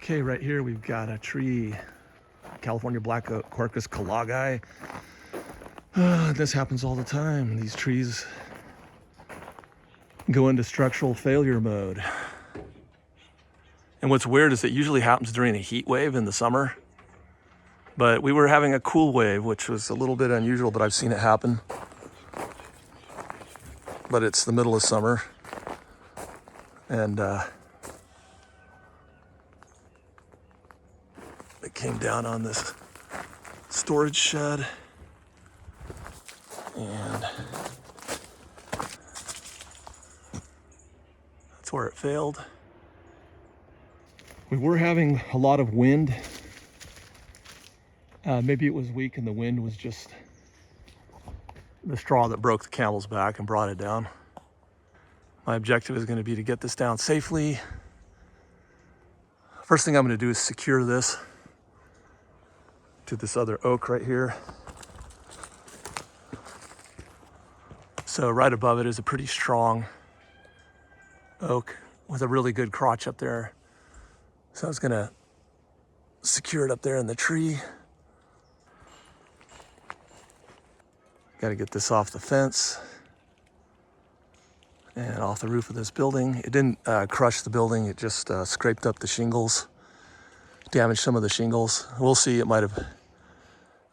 Okay, right here we've got a tree, California black oak, Quercus kelloggii. This happens all the time. These trees go into structural failure mode. And what's weird is it usually happens during a heat wave in the summer. But we were having a cool wave, which was a little bit unusual, but I've seen it happen. But it's the middle of summer. And it came down on this storage shed. And that's where it failed. We were having a lot of wind. Maybe it was weak and the wind was just the straw that broke the camel's back and brought it down. My objective is going to be to get this down safely. First thing I'm going to do is secure this to this other oak right here. So right above it is a pretty strong oak with a really good crotch up there. So I was going to secure it up there in the tree. Got to get this off the fence and off the roof of this building. It didn't crush the building, it just scraped up the shingles, damaged some of the shingles. We'll see, it might have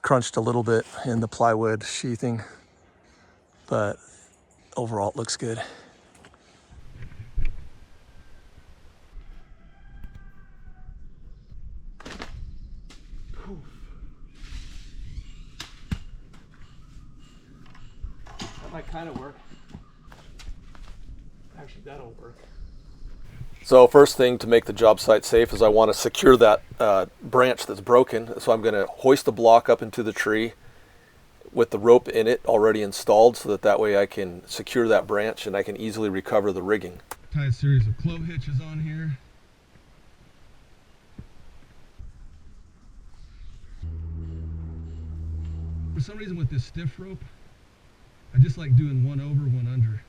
crunched a little bit in the plywood sheathing, but overall it looks good. That might kind of work. Actually, that'll work. So first thing to make the job site safe is I want to secure that branch that's broken. So I'm going to hoist the block up into the tree with the rope in it already installed, so that way I can secure that branch and I can easily recover the rigging. Tie a series of clove hitches on here. For some reason with this stiff rope, I just like doing one over, one under.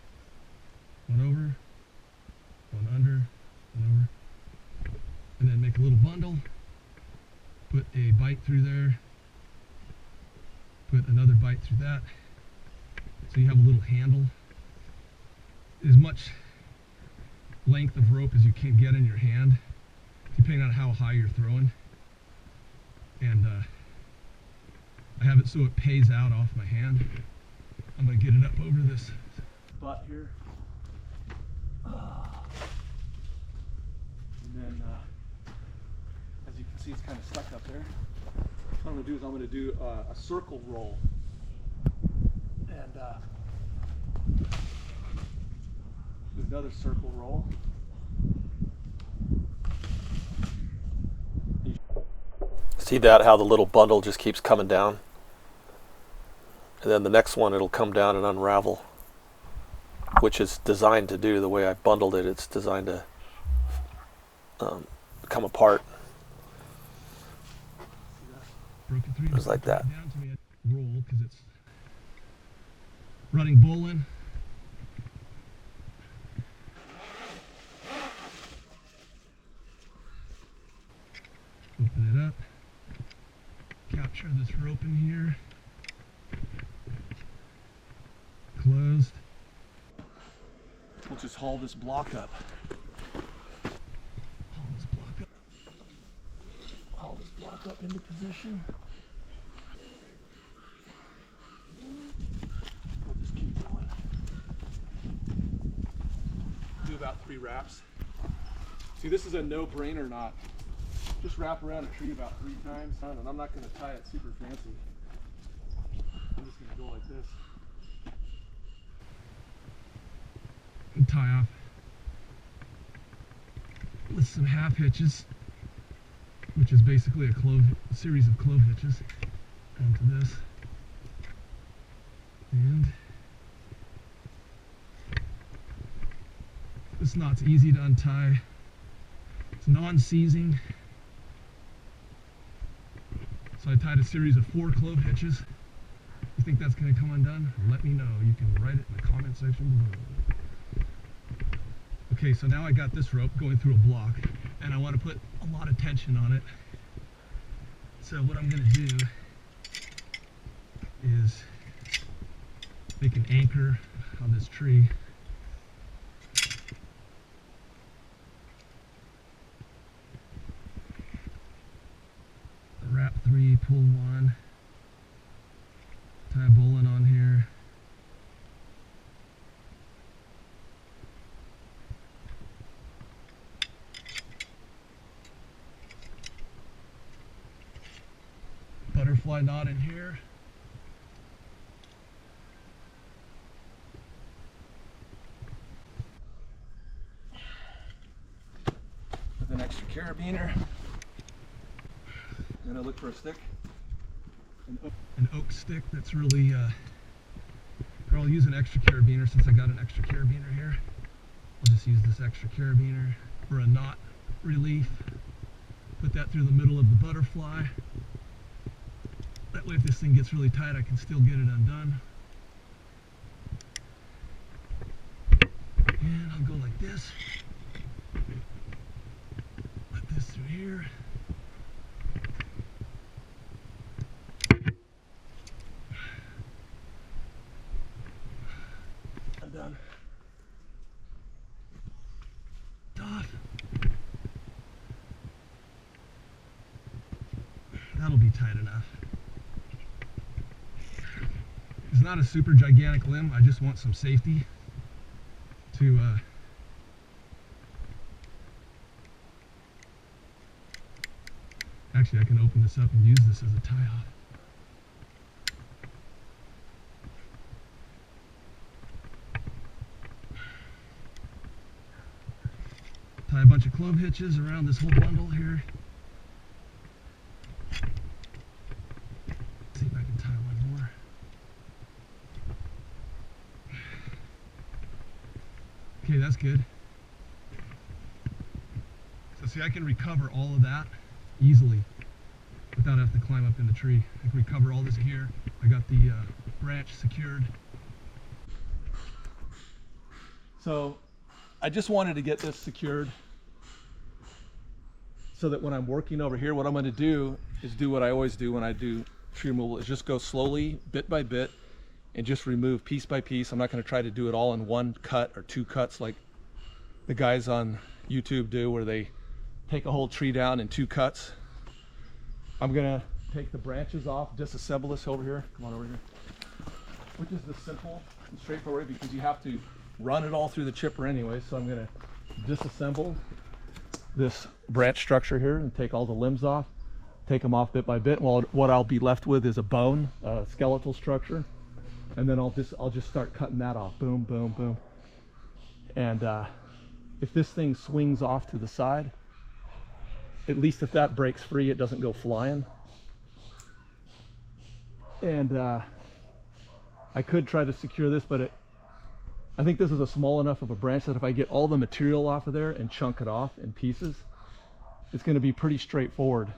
One over, one under, one over. And then make a little bundle. Put a bite through there. Put another bite through that. So you have a little handle. As much length of rope as you can get in your hand, depending on how high you're throwing. And I have it so it pays out off my hand. I'm going to get it up over this butt here. And then, as you can see, it's kind of stuck up there. What I'm going to do is I'm going to do a circle roll. And do another circle roll. See that, how the little bundle just keeps coming down? And then the next one, it'll come down and unravel, which is designed to do the way I bundled it. It's designed to come apart. Just like that. Roll because it's running bowling. Open it up. Capture this rope in here. Closed. We'll just haul this block up. Haul this block up. Haul this block up into position. We'll just keep going. Do about 3 wraps. See, this is a no-brainer knot. Just wrap around a tree about 3 times, and I'm not going to tie it super fancy. I'm just going to go like this. And tie off with some half hitches, which is basically a series of clove hitches onto this. And this knot's easy to untie. It's non-seizing. So I tied a series of 4 clove hitches. You think that's going to come undone? Let me know. You can write it in the comment section below. Okay, so now I got this rope going through a block, and I want to put a a lot of tension on it. So what I'm going to do is make an anchor on this tree. Wrap 3, pull 1, tie a bowline on here. Butterfly knot in here. With an extra carabiner. I'm gonna look for a stick. An oak stick that's really, or I'll use an extra carabiner since I got an extra carabiner here. I'll just use this extra carabiner for a knot relief. Put that through the middle of the butterfly. That way if this thing gets really tight, I can still get it undone. And I'll go like this. Put this through here. I'm done. Off. That'll be tight enough. It's not a super gigantic limb. I just want some safety to actually I can open this up and use this as a tie-off. Tie a bunch of clove hitches around this whole bundle here. See if I can tie one more. Okay, that's good. So see, I can recover all of that easily without having to climb up in the tree. I can recover all this gear. I got the branch secured. So I just wanted to get this secured so that when I'm working over here, what I'm going to do is do what I always do when I do tree removal, is just go slowly, bit by bit, and just remove piece by piece. I'm not going to try to do it all in one cut or two cuts like the guys on YouTube do, where they take a whole tree down in 2 cuts. I'm going to take the branches off, disassemble this over here. Come on over here. Which is the simple and straightforward, because you have to run it all through the chipper anyway. So I'm going to disassemble this branch structure here and take all the limbs off, take them off bit by bit. Well, what I'll be left with is a bone, a skeletal structure, and then I'll just start cutting that off. Boom, boom, boom. And if this thing swings off to the side, at least if that breaks free, it doesn't go flying. And I could try to secure this, but I think this is a small enough of a branch that if I get all the material off of there and chunk it off in pieces, it's going to be pretty straightforward,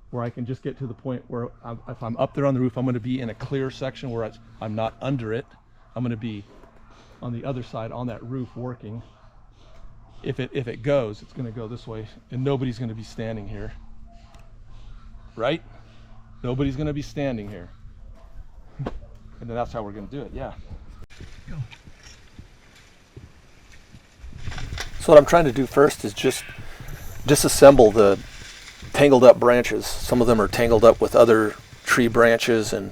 where I can just get to the point where if I'm up there on the roof, I'm going to be in a clear section where I'm not under it. I'm going to be on the other side on that roof working. If it goes, it's going to go this way, and nobody's going to be standing here, right? Nobody's going to be standing here. And then that's how we're going to do it. Yeah. Go. So what I'm trying to do first is just disassemble the tangled up branches. Some of them are tangled up with other tree branches, and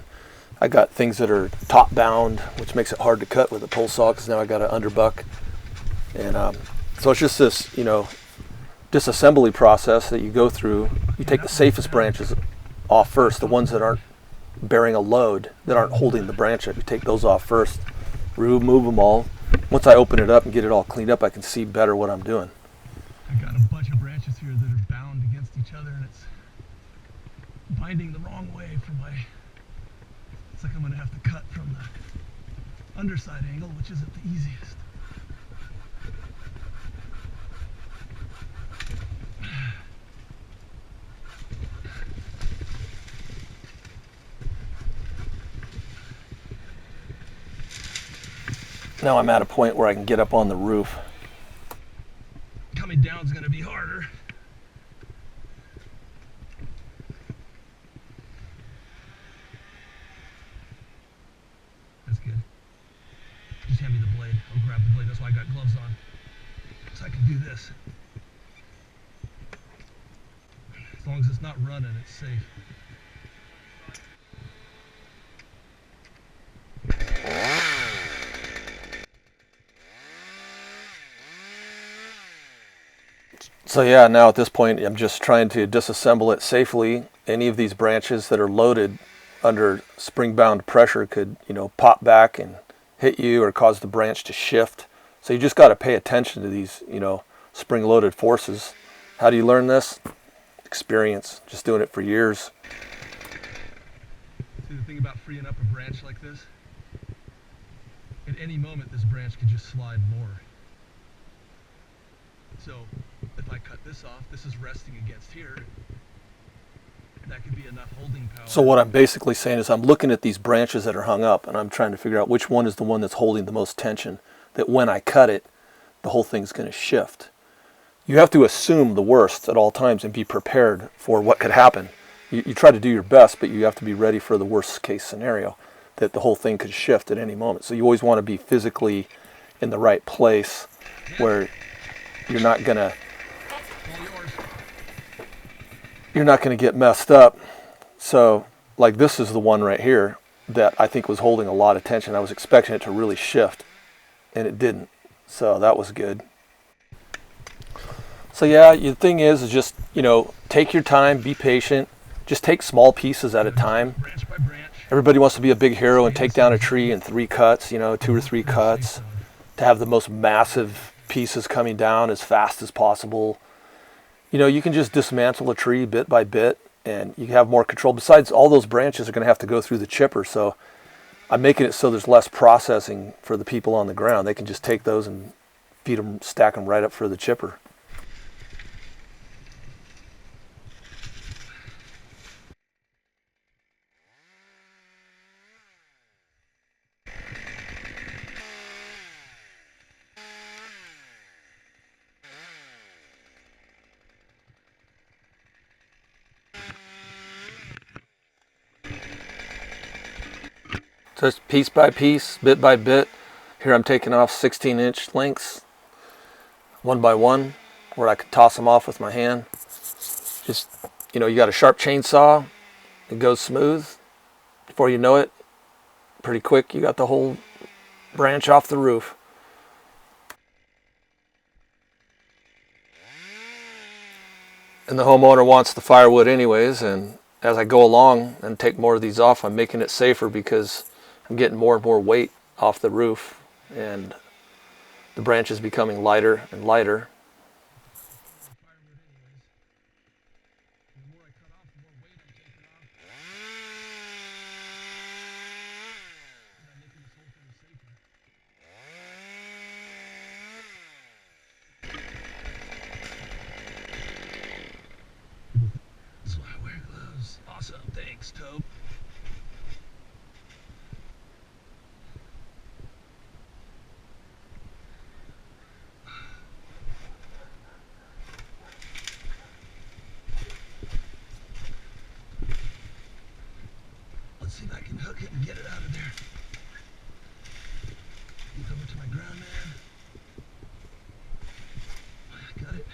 I got things that are top bound, which makes it hard to cut with a pole saw, because now I got an underbuck. And so it's just this, disassembly process that you go through. You take the safest branches off first, the ones that aren't bearing a load, that aren't holding the branch up. You take those off first, remove them all. Once I open it up and get it all cleaned up, I can see better what I'm doing. I got a bunch of branches here that are bound against each other, and it's binding the wrong way for my, it's like I'm going to have to cut from the underside angle, which isn't the easiest. Now I'm at a point where I can get up on the roof. Coming down is going to be harder. can do this. As long as it's not running, it's safe. So yeah, now at this point, I'm just trying to disassemble it safely. Any of these branches that are loaded under spring-bound pressure could, pop back and hit you or cause the branch to shift. So you just got to pay attention to these, spring-loaded forces. How do you learn this? Experience, just doing it for years. See, the thing about freeing up a branch like this, at any moment this branch could just slide more. So if I cut this off, this is resting against here. That could be enough holding power. So what I'm basically saying is I'm looking at these branches that are hung up and I'm trying to figure out which one is the one that's holding the most tension, that when I cut it, the whole thing's going to shift. You have to assume the worst at all times and be prepared for what could happen. You try to do your best, but you have to be ready for the worst case scenario, that the whole thing could shift at any moment. So you always want to be physically in the right place where you're not gonna get messed up. So like this is the one right here that I think was holding a lot of tension. I was expecting it to really shift and it didn't. So that was good. So yeah, the thing is just, take your time, be patient, just take small pieces at a time. Branch by branch. Everybody wants to be a big hero and take down a tree in 3 cuts, 2 or 3 cuts, to have the most massive pieces coming down as fast as possible. You can just dismantle a tree bit by bit and you have more control. Besides, all those branches are going to have to go through the chipper, so I'm making it so there's less processing for the people on the ground. They can just take those and feed them, stack them right up for the chipper. Just piece by piece, bit by bit. Here I'm taking off 16-inch lengths, one by one, where I could toss them off with my hand. Just, you got a sharp chainsaw, it goes smooth. Before you know it, pretty quick, you got the whole branch off the roof. And the homeowner wants the firewood anyways, and as I go along and take more of these off, I'm making it safer because I'm getting more and more weight off the roof and the branch is becoming lighter and lighter. That's why I wear gloves. Awesome, thanks, Tobe. Let's see if I can hook it and get it out of there. Move over to my ground man. Got it.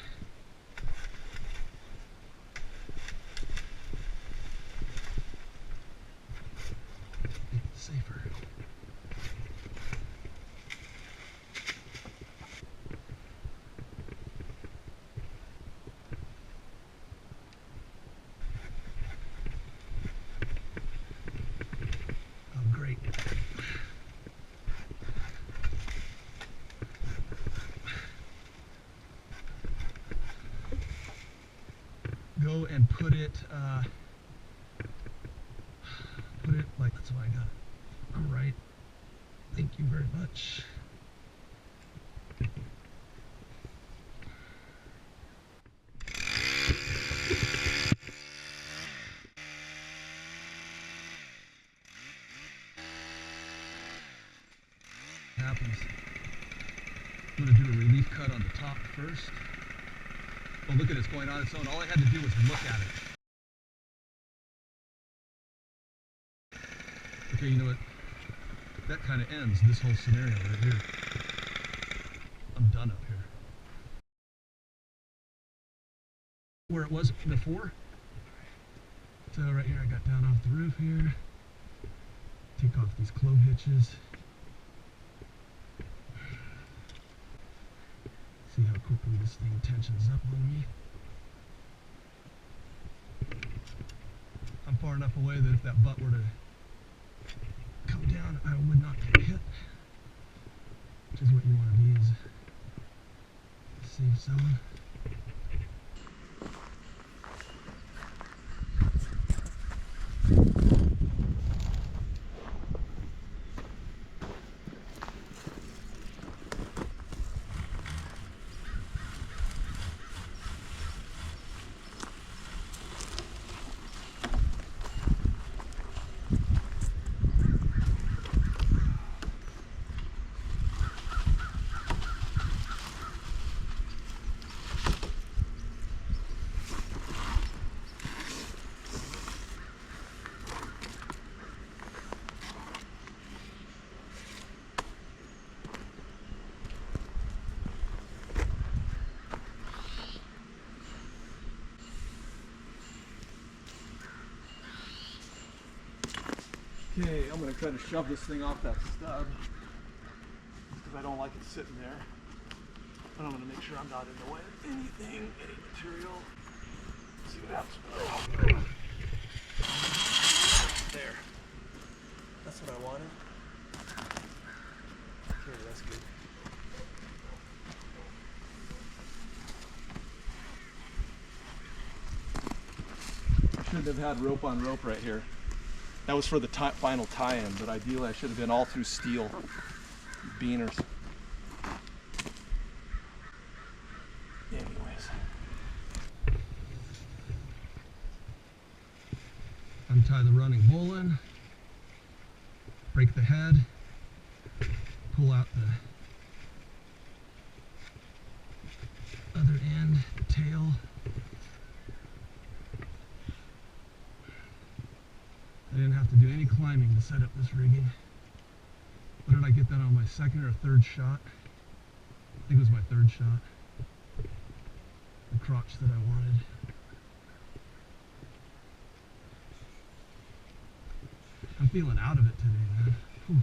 It's safer. Oh, great. Go and put it like that's what I got. All right. Thank you very much. Happens. I'm going to do a relief cut on the top first. Oh, look at it, it's going on its own. All I had to do was look at it. Okay, you know what? That kind of ends this whole scenario right here. I'm done up here. where it was before. So right here I got down off the roof here. Take off these clove hitches. See how quickly this thing tensions up on me. I'm far enough away that if that butt were to come down, I would not get hit. Which is what you want to be, is a safe zone. Okay, I'm going to try to shove this thing off that stub because I don't like it sitting there. But I'm going to make sure I'm not in the way of anything, any material. Let's see what happens. There. That's what I wanted. Okay, that's good. I shouldn't have had rope on rope right here. That was for the final tie-in, but ideally I should have been all through steel beaners. Anyways. Untie the running bull in, break the head, pull out the other end, the tail. I didn't have to do any climbing to set up this rigging. What did I get that on, my second or third shot? I think it was my third shot. The crotch that I wanted. I'm feeling out of it today, man. Whew.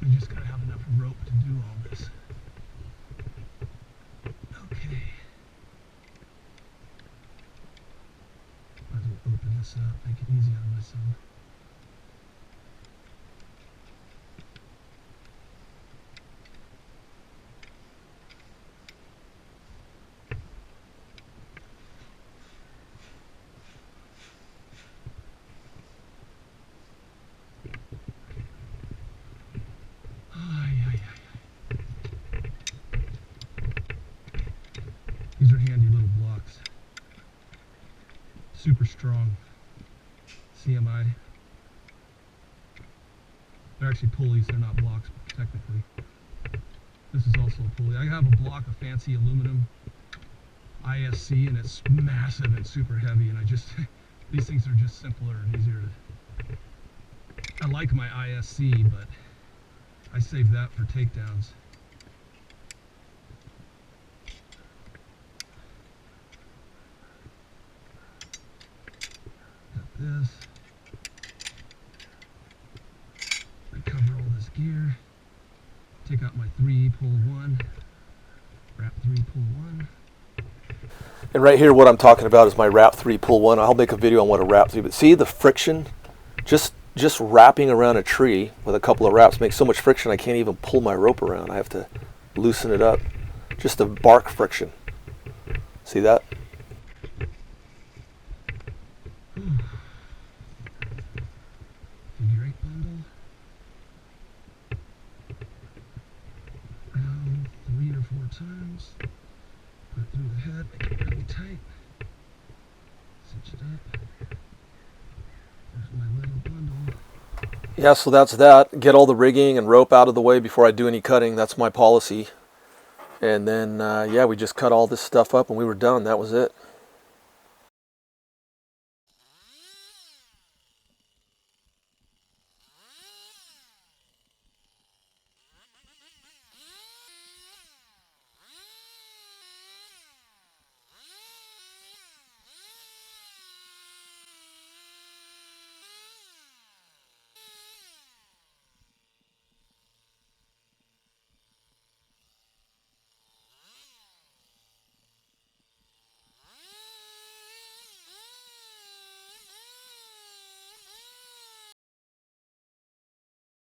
So you just gotta have enough rope to do all this. Okay. Might as well open this up, make it easy on myself. These are handy little blocks. Super strong. CMI. They're actually pulleys, they're not blocks technically. This is also a pulley. I have a block of fancy aluminum ISC and it's massive and super heavy, and these things are just simpler and easier to... I like my ISC, but I save that for takedowns. This, recover all this gear, take out my 3, pull 1, wrap 3, pull 1. And right here what I'm talking about is my wrap 3 pull 1. I'll make a video on what a wrap 3, but see the friction? Just wrapping around a tree with a couple of wraps makes so much friction I can't even pull my rope around. I have to loosen it up. Just the bark friction. See that? Figure 8 bundle. Round 3 or 4 times. Put it through the head, make it really tight. Cinch it up. There's my little bundle. Yeah, so that's that. Get all the rigging and rope out of the way before I do any cutting. That's my policy. And then, yeah, we just cut all this stuff up and we were done. That was it.